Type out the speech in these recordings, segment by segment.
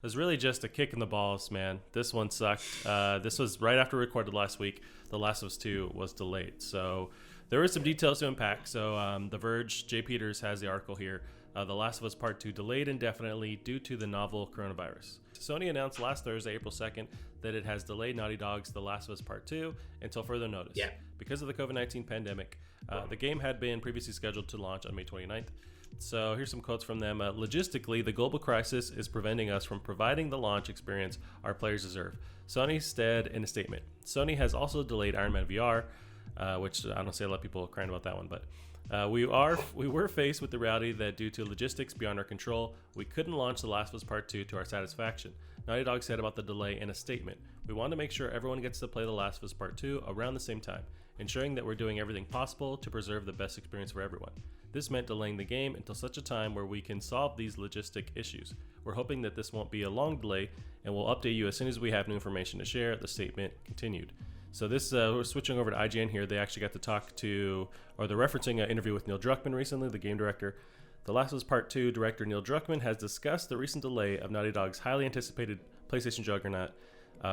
It was really just a kick in the balls, man. This one sucked. This was right after we recorded last week. The Last of Us 2 was delayed. So there were some details to unpack. So The Verge, Jay Peters has the article here. The Last of Us Part 2 delayed indefinitely due to the novel coronavirus. Sony announced last Thursday, April 2nd, that it has delayed Naughty Dog's The Last of Us Part 2 until further notice. Yeah. Because of the COVID-19 pandemic, the game had been previously scheduled to launch on May 29th. So here's some quotes from them. Logistically, the global crisis is preventing us from providing the launch experience our players deserve. Sony said in a statement. Sony has also delayed Iron Man VR, which I don't see a lot of people crying about that one, but we were faced with the reality that due to logistics beyond our control, we couldn't launch The Last of Us Part 2 to our satisfaction. Naughty Dog said about the delay in a statement. We want to make sure everyone gets to play The Last of Us Part 2 around the same time, ensuring that we're doing everything possible to preserve the best experience for everyone. This meant delaying the game until such a time where we can solve these logistic issues. We're hoping that this won't be a long delay, and we'll update you as soon as we have new information to share, the statement continued. So this, we're switching over to IGN here. They actually got to talk to, or they're referencing an interview with Neil Druckmann recently, the game director. The Last of Us Part 2 director Neil Druckmann has discussed the recent delay of Naughty Dog's highly anticipated PlayStation juggernaut.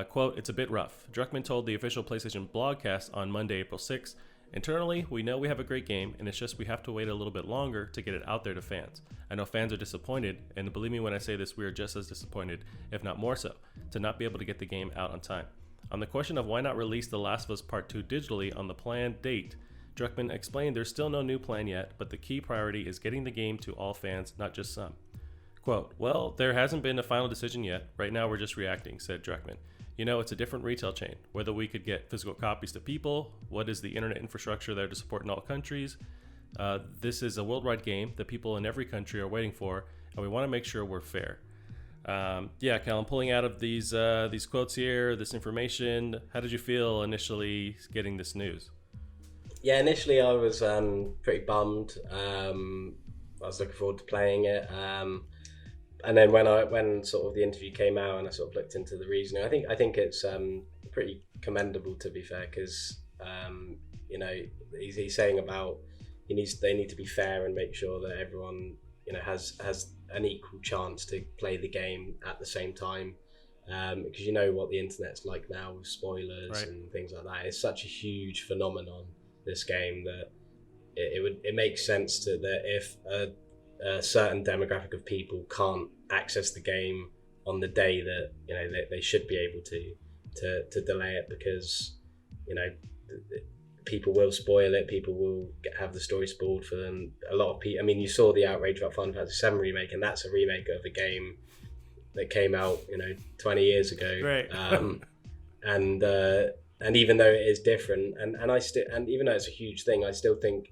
Quote, it's a bit rough. Druckmann told the official PlayStation blogcast on Monday, April 6th, internally, we know we have a great game, and it's just we have to wait a little bit longer to get it out there to fans. I know fans are disappointed, and believe me when I say this, we are just as disappointed, if not more so, to not be able to get the game out on time. On the question of why not release The Last of Us Part 2 digitally on the planned date, Druckmann explained there's still no new plan yet, but the key priority is getting the game to all fans, not just some. Quote, well, there hasn't been a final decision yet. Right now we're just reacting, said Druckmann. You know, it's a different retail chain. Whether we could get physical copies to people, what is the internet infrastructure there to support in all countries? This is a worldwide game that people in every country are waiting for, and we want to make sure we're fair. Yeah, Cal, I'm pulling out of these quotes here, this information. How did you feel initially getting this news? Yeah, initially I was pretty bummed. I was looking forward to playing it. And then when sort of the interview came out and I sort of looked into the reasoning, I think it's pretty commendable, to be fair, because you know, he's saying about they need to be fair and make sure that everyone, you know, has an equal chance to play the game at the same time, because you know what the internet's like now with spoilers, right, and things like that. It's such a huge phenomenon, this game, that it makes sense that if a certain demographic of people can't access the game on the day that, you know, they should be able to delay it, because, you know, people will spoil it, people will have the story spoiled for them. A lot of people, I mean, you saw the outrage about Final Fantasy VII remake, and that's a remake of a game that came out, you know, 20 years ago. Right. And even though it is different, and even though it's a huge thing, I still think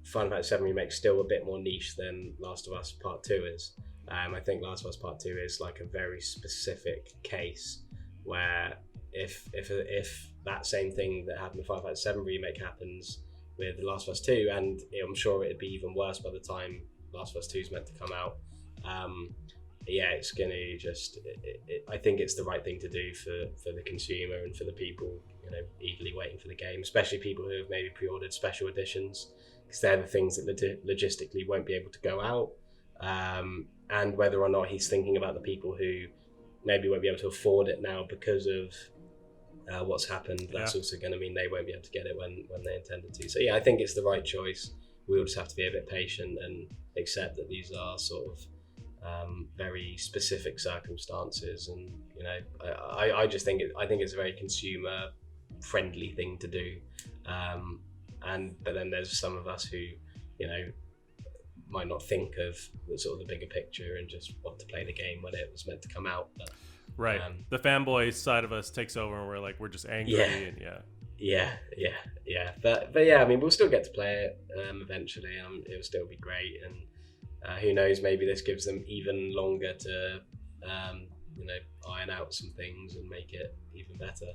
Final Fantasy VII remake is still a bit more niche than Last of Us Part 2 is. I think Last of Us Part 2 is like a very specific case where if that same thing that happened with Final Fantasy VII remake happens with The Last of Us 2, and I'm sure it'd be even worse by the time Last of Us 2 is meant to come out. Yeah, it's gonna just. I think it's the right thing to do for the consumer and for the people, you know, eagerly waiting for the game, especially people who have maybe pre-ordered special editions, because they're the things that logistically won't be able to go out. And whether or not he's thinking about the people who maybe won't be able to afford it now because of what's happened, that's also going to mean they won't be able to get it when they intended to. So yeah, I think it's the right choice. We'll just have to be a bit patient and accept that these are sort of very specific circumstances, and you know, I just think it's a very consumer friendly thing to do, but then there's some of us who, you know, might not think of the sort of the bigger picture and just want to play the game when it was meant to come out. But, right, the fanboy side of us takes over, and we're just angry. And yeah. But yeah, I mean, we'll still get to play it eventually. It'll still be great, and who knows? Maybe this gives them even longer to, you know, iron out some things and make it even better.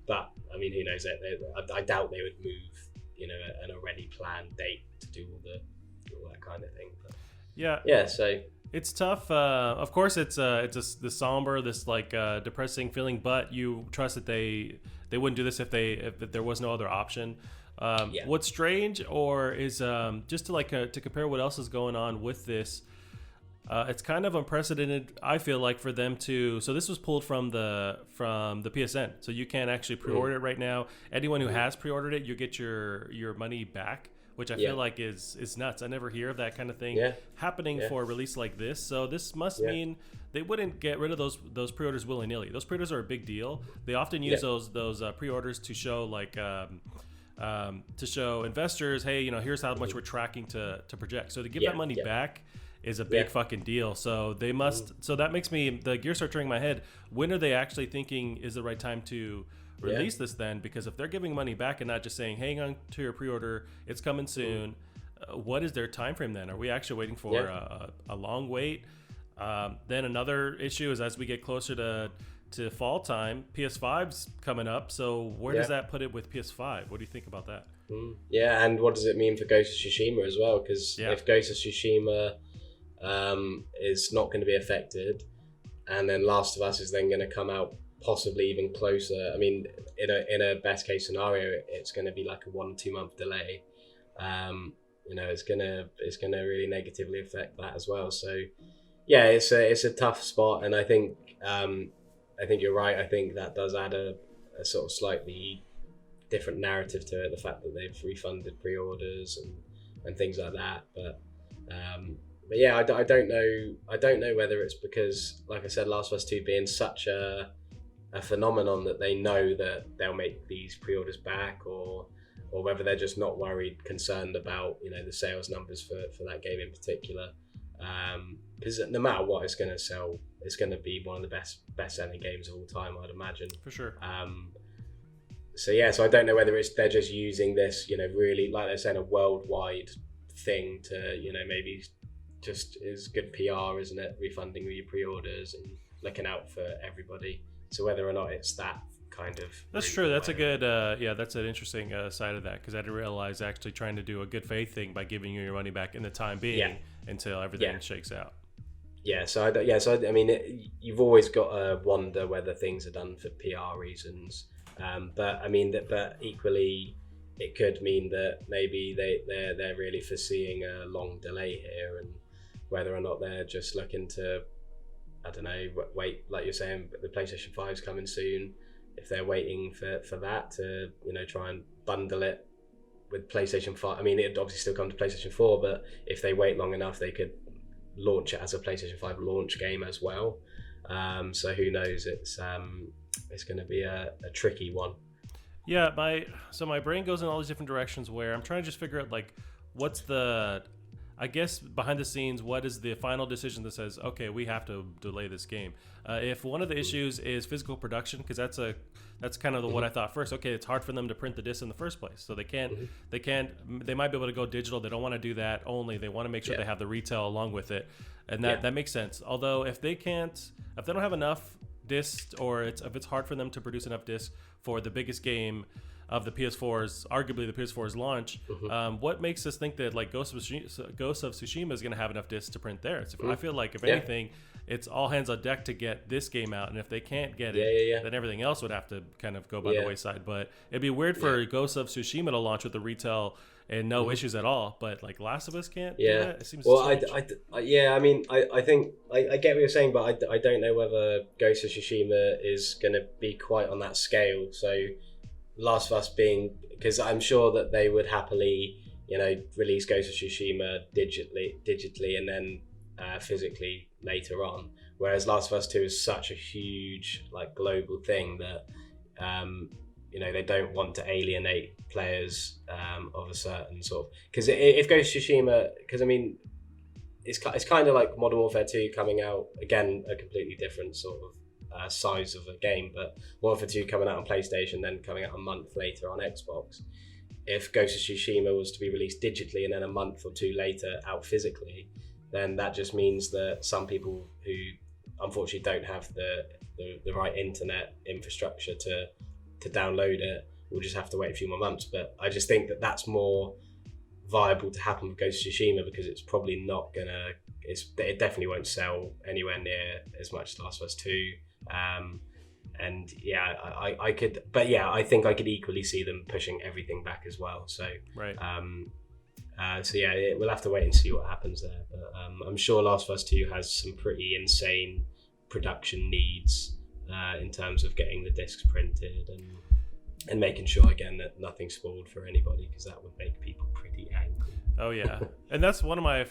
But I mean, who knows? I doubt they would move, you know, an already planned date to do all that kind of thing. But yeah. So it's tough. Of course, it's the somber, this like depressing feeling. But you trust that they wouldn't do this if there was no other option. What's strange, or is just to compare what else is going on with this. It's kind of unprecedented, I feel like, for them to. So this was pulled from the PSN, so you can't actually pre-order it right now. Anyone who has pre-ordered it, you get your money back, which I feel like is nuts. I never hear of that kind of thing happening for a release like this. So this must mean they wouldn't get rid of those pre-orders willy-nilly. Those pre-orders are a big deal. They often use those pre-orders to show to show investors, hey, here's how much we're tracking to project. So to give that money back is a big fucking deal. So they must. So that makes the gears start turning in my head. When are they actually thinking is the right time to release this then? Because if they're giving money back and not just saying, hang on to your pre-order, it's coming soon. What is their time frame then? Are we actually waiting for a long wait? Then another issue is as we get closer to fall time, PS5's coming up. So where does that put it with PS5? What do you think about that? Yeah, and what does it mean for Ghost of Tsushima as well? Because if Ghost of Tsushima is not going to be affected, and then Last of Us is then going to come out possibly even closer. I mean, in a best case scenario, it's going to be like a 1-2 month delay. It's gonna really negatively affect that as well. So yeah, it's a tough spot, and I think you're right. I think that does add a sort of slightly different narrative to it. The fact that they've refunded pre-orders and things like that, but yeah, I don't know. I don't know whether it's because, like I said, Last of Us 2 being such a phenomenon that they know that they'll make these pre-orders back, or whether they're just not concerned about the sales numbers for that game in particular. Because no matter what, it's going to sell. It's going to be one of the best-selling games of all time, I'd imagine. For sure. So I don't know whether they're just using this, really, like they're saying, a worldwide thing to, maybe just is good PR, isn't it? Refunding your pre-orders and looking out for everybody. So whether or not it's that kind of... That's true. That's a good, that's an interesting side of that, because I didn't realize actually trying to do a good faith thing by giving you your money back in the time being until everything shakes out. Yeah, I mean, you've always got to wonder whether things are done for PR reasons. But equally, it could mean that maybe they're really foreseeing a long delay here, and whether or not they're just looking to, I don't know, wait, like you're saying, the PlayStation 5 is coming soon. If they're waiting for that to, try and bundle it with PlayStation 5, I mean, it'd obviously still come to PlayStation 4, but if they wait long enough, they could launch it as a PlayStation 5 launch game as well. So who knows? It's going to be a tricky one. Yeah, my brain goes in all these different directions where I'm trying to just figure out what's the, I guess, behind the scenes, what is the final decision that says, okay, we have to delay this game. If one of the issues is physical production, because that's kind of what I thought first. Okay, it's hard for them to print the disc in the first place, so they might be able to go digital. They don't want to do that only. They want to make sure they have the retail along with it, and that makes sense. Although if they don't have enough discs, or if it's hard for them to produce enough discs for the biggest game of the PS4's, arguably the PS4's launch, what makes us think that Ghost of Tsushima is going to have enough discs to print theirs? I feel like if anything, it's all hands on deck to get this game out, and if they can't get it, then everything else would have to kind of go by the wayside. But it'd be weird for Ghost of Tsushima to launch with the retail and no issues at all, but Last of Us can't do that? It seems strange. I think I get what you're saying, but I don't know whether Ghost of Tsushima is going to be quite on that scale. So Last of Us being, because I'm sure that they would happily, release Ghost of Tsushima digitally and then physically later on. Whereas Last of Us 2 is such a huge global thing that they don't want to alienate players of a certain sort of, because if Ghost of Tsushima, because I mean it's kind of like Modern Warfare 2 coming out, again a completely different sort of size of a game, but Modern Warfare 2 coming out on PlayStation, then coming out a month later on Xbox. If Ghost of Tsushima was to be released digitally and then a month or two later out physically, then that just means that some people who unfortunately don't have the right internet infrastructure to download it will just have to wait a few more months. But I just think that that's more viable to happen with Ghost of Tsushima, because it's probably not gonna, it definitely won't sell anywhere near as much as Last of Us 2. And yeah, I could, but yeah, I think I could equally see them pushing everything back as well. So right. So yeah, we'll have to wait and see what happens there. But I'm sure Last of Us 2 has some pretty insane production needs in terms of getting the discs printed and making sure again that nothing's spoiled for anybody, because that would make people pretty angry. Oh yeah, and that's one of my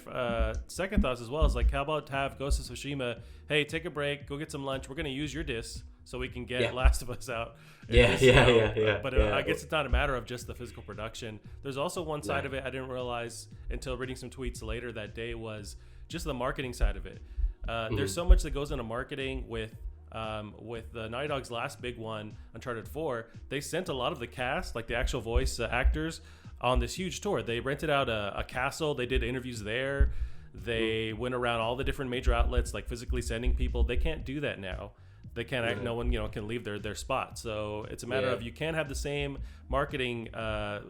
second thoughts as well. Is like, how about have Ghost of Tsushima? Hey, take a break, go get some lunch. We're gonna use your discs so we can get Last of Us out. Yeah. But I guess it's not a matter of just the physical production. There's also one side of it I didn't realize until reading some tweets later that day, was just the marketing side of it. There's so much that goes into marketing with the Naughty Dog's last big one, Uncharted 4. They sent a lot of the cast, like the actual voice actors, on this huge tour. They rented out a castle. They did interviews there. They went around all the different major outlets, like physically sending people. They can't do that now. They can't. No one, can leave their spot. So it's a matter of, you can't have the same marketing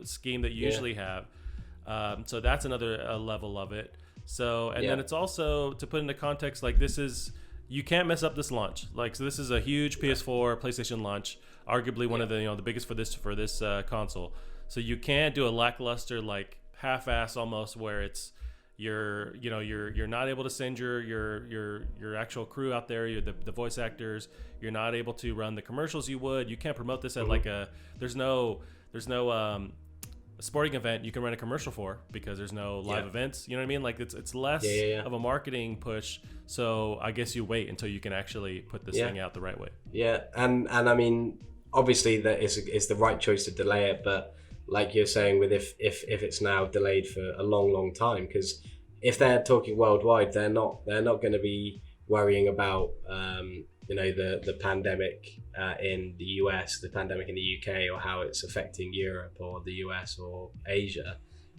scheme that you usually have. So that's another level of it. So then it's also, to put into context, like, you can't mess up this launch. Like, so this is a huge PS4, PlayStation launch, arguably one of the the biggest for this console. So you can't do a lackluster, like half-ass almost, where it's you're not able to send your actual crew out there, the voice actors. You're not able to run the commercials you would. You can't promote this at like there's no sporting event you can run a commercial for, because there's no live events. You know what I mean? Like, it's less of a marketing push. So I guess you wait until you can actually put this thing out the right way. Yeah, and I mean, obviously that is the right choice to delay it, but like you're saying, with if it's now delayed for a long time, because if they're talking worldwide, they're not going to be worrying about the pandemic in the US, the pandemic in the UK, or how it's affecting Europe or the US or Asia.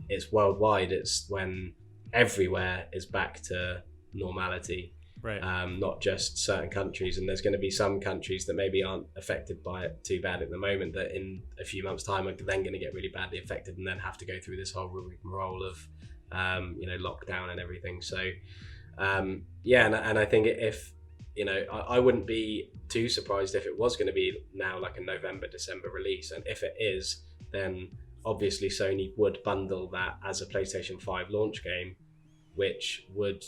It's worldwide. It's when everywhere is back to normality. Right. Not just certain countries, and there's going to be some countries that maybe aren't affected by it too bad at the moment, that in a few months' time are then going to get really badly affected, and then have to go through this whole rigmarole of lockdown and everything. So and I think if I wouldn't be too surprised if it was going to be now like a November, December release, and if it is, then obviously Sony would bundle that as a PlayStation 5 launch game, which would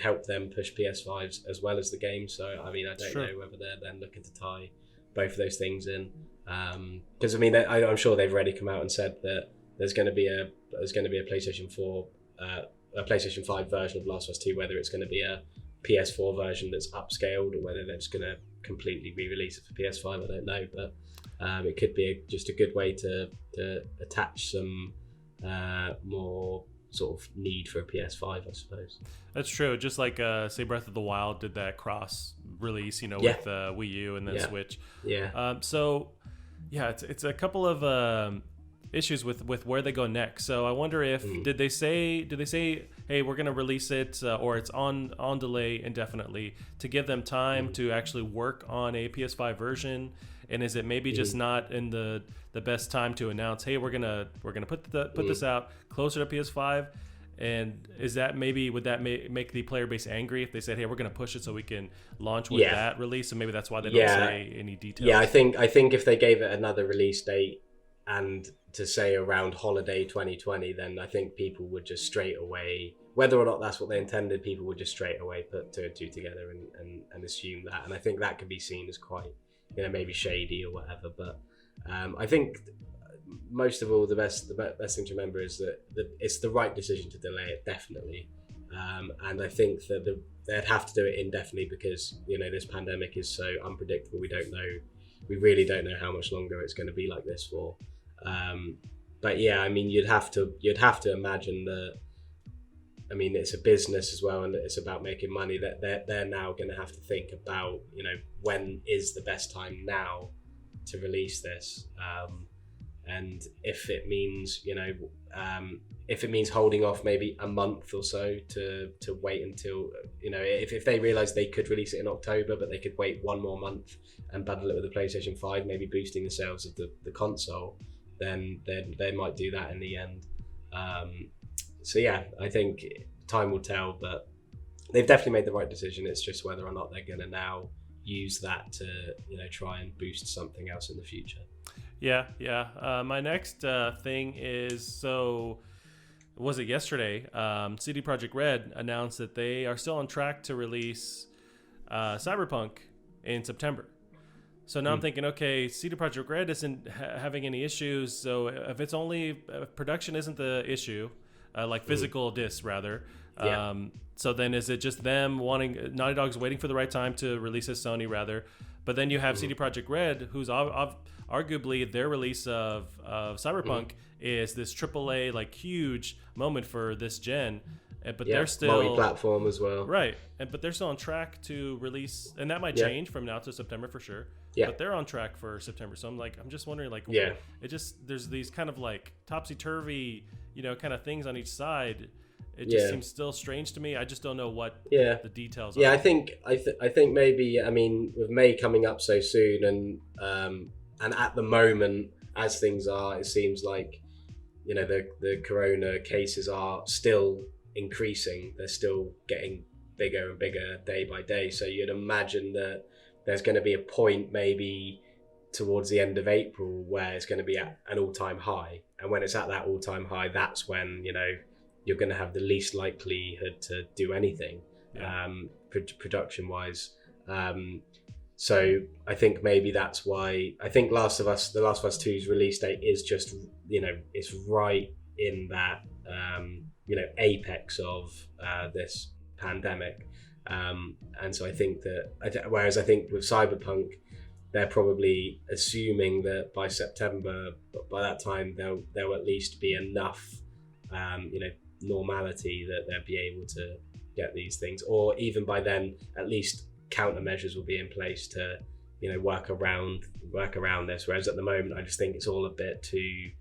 help them push PS5s as well as the game. So I mean, I don't know whether they're then looking to tie both of those things in, because I mean, I'm sure they've already come out and said that there's going to be a PlayStation 4, a PlayStation 5 version of Last of Us 2, whether it's going to be a PS4 version that's upscaled or whether they're just going to completely re-release it for PS5. I don't know, but it could be just a good way to attach some more sort of need for a PS5, I suppose. That's true. Just like say Breath of the Wild did that cross release, with Wii U and then Switch. So it's a couple of issues with where they go next. So I wonder if did they say hey, we're gonna release it or it's on delay indefinitely to give them time to actually work on a PS5 version? And is it maybe just not in the best time to announce, hey, we're gonna put this out closer to PS5? And is that would that make the player base angry if they said, hey, we're gonna push it so we can launch with that release? And maybe that's why they don't say any details. I think if they gave it another release date and to say around holiday 2020, then I think people would just straight away, whether or not that's what they intended, people would just straight away put two and two together and assume that. And I think that could be seen as quite, maybe shady or whatever. But I think most of all, the best thing to remember is that it's the right decision to delay it, definitely. And I think that they'd have to do it indefinitely because, this pandemic is so unpredictable. We really don't know how much longer it's going to be like this for. But yeah, I mean, you'd have to imagine that. I mean, it's a business as well, and it's about making money. That they're now going to have to think about, when is the best time now to release this, and if it means, if it means holding off maybe a month or so to wait until, if they realize they could release it in October, but they could wait one more month and bundle it with the PlayStation 5, maybe boosting the sales of the console, then they might do that in the end. So yeah, I think time will tell, but they've definitely made the right decision. It's just whether or not they're going to now use that to, try and boost something else in the future. Yeah. My next thing is, so was it yesterday? CD Projekt Red announced that they are still on track to release Cyberpunk in September. So now I'm thinking, okay, CD Projekt Red isn't having any issues. So if it's only production isn't the issue, like physical discs rather. Yeah. So then is it just them wanting Naughty Dog's waiting for the right time to release as Sony rather? But then you have CD Projekt Red, who's arguably their release of Cyberpunk is this AAA like huge moment for this gen. But they're still multi-platform as well, right? But they're still on track to release, and that might change from now to September for sure. Yeah. But they're on track for September, so I'm just wondering, like, it just there's these kind of like topsy-turvy, kind of things on each side. It just seems still strange to me. I just don't know what the details are. Yeah, I think maybe, I mean, with May coming up so soon, and at the moment as things are, it seems like the corona cases are still increasing. They're still getting bigger and bigger day by day. So you'd imagine that there's going to be a point maybe towards the end of April where it's going to be at an all-time high. And when it's at that all-time high, that's when, you're going to have the least likelihood to do anything production-wise. So I think maybe that's why I think The Last of Us 2's release date is just, it's right in that, apex of this pandemic. And so I think that, whereas I think with Cyberpunk, they're probably assuming that by September, by that time, there'll at least be enough, normality that they'll be able to get these things, or even by then, at least countermeasures will be in place to, work around this. Whereas at the moment, I just think it's all a bit too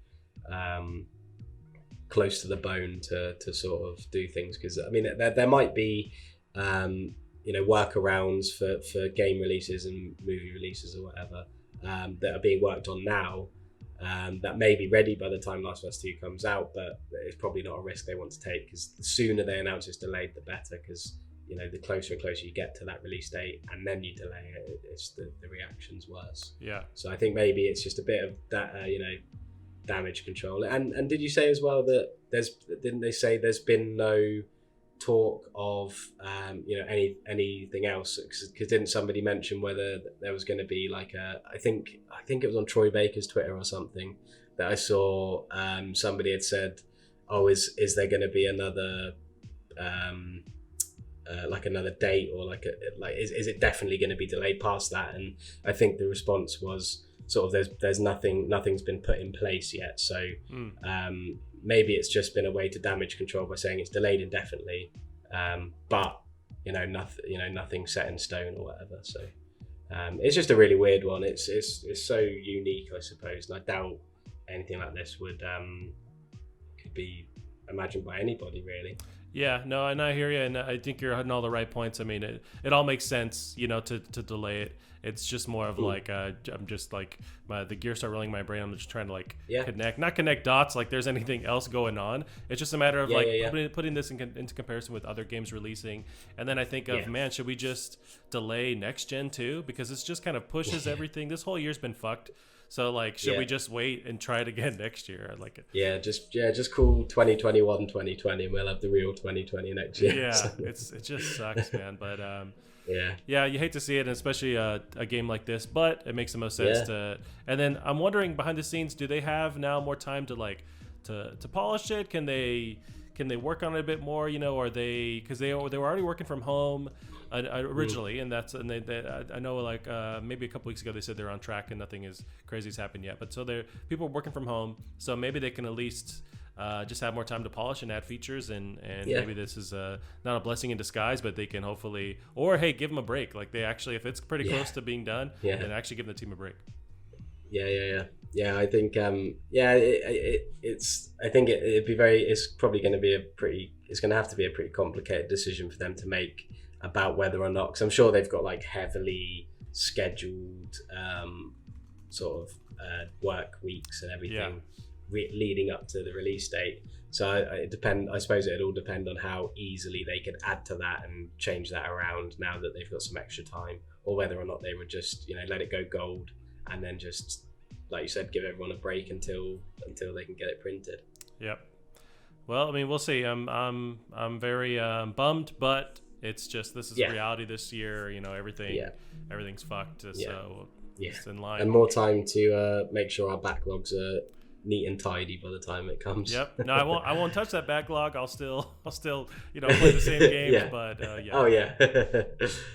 close to the bone to sort of do things, because I mean there might be workarounds for game releases and movie releases or whatever that are being worked on now, that may be ready by the time Last of Us 2 comes out, but it's probably not a risk they want to take, because the sooner they announce it's delayed, the better, because the closer and closer you get to that release date and then you delay it, it's the reaction's worse. Yeah. So I think maybe it's just a bit of that, damage control. And did you say as well that didn't they say there's been no talk of anything else? Because didn't somebody mention whether there was going to be like I think it was on Troy Baker's Twitter or something that I saw, somebody had said, oh, is there going to be another like another date, or is it definitely going to be delayed past that? And I think the response was sort of there's nothing's bing put in place yet, so maybe it's just been a way to damage control by saying it's delayed indefinitely, but nothing set in stone or whatever. So it's just a really weird one. It's so unique, I suppose, and I doubt anything like this could be imagined by anybody really. Yeah, no, and I hear you, and I think you're hitting all the right points. I mean, it all makes sense, to delay it. It's just more of like, I'm just like, the gears start rolling in my brain. I'm just trying to not connect dots like there's anything else going on. It's just a matter of putting this into comparison with other games releasing. And then I think of, man, should we just delay next gen too? Because it's just kind of pushes everything. This whole year's been fucked. So should we just wait and try it again next year? I like it. Just call 2021 2020 and we'll have the real 2020 next year. Yeah, it just sucks, man. But yeah, you hate to see it, and especially a game like this, but it makes the most sense to. And then I'm wondering, behind the scenes, do they have now more time to polish it? Can they work on it a bit more? Are they, because they were already working from home originally, and they I know maybe a couple weeks ago they said they're on track and nothing is crazy has happened yet. But so people are working from home, so maybe they can at least just have more time to polish and add features, and maybe this is not a blessing in disguise, but they can hopefully, or hey, give them a break. Like they actually, if it's pretty close to being done, then actually give the team a break. I think it's probably going to be it's going to have to be a pretty complicated decision for them to make about whether or not, because I'm sure they've got like heavily scheduled sort of work weeks and everything leading up to the release date. So I suppose it'd all depend on how easily they could add to that and change that around now that they've got some extra time, or whether or not they would just let it go gold and then just like you said, give everyone a break until they can get it printed. Yep. Well, I mean, we'll see. I'm very bummed, but it's just this is reality this year. You know, everything's fucked. So it's in line. And more time to make sure our backlogs are neat and tidy by the time it comes. Yep. No, I won't touch that backlog. I'll still play the same games. But Oh yeah.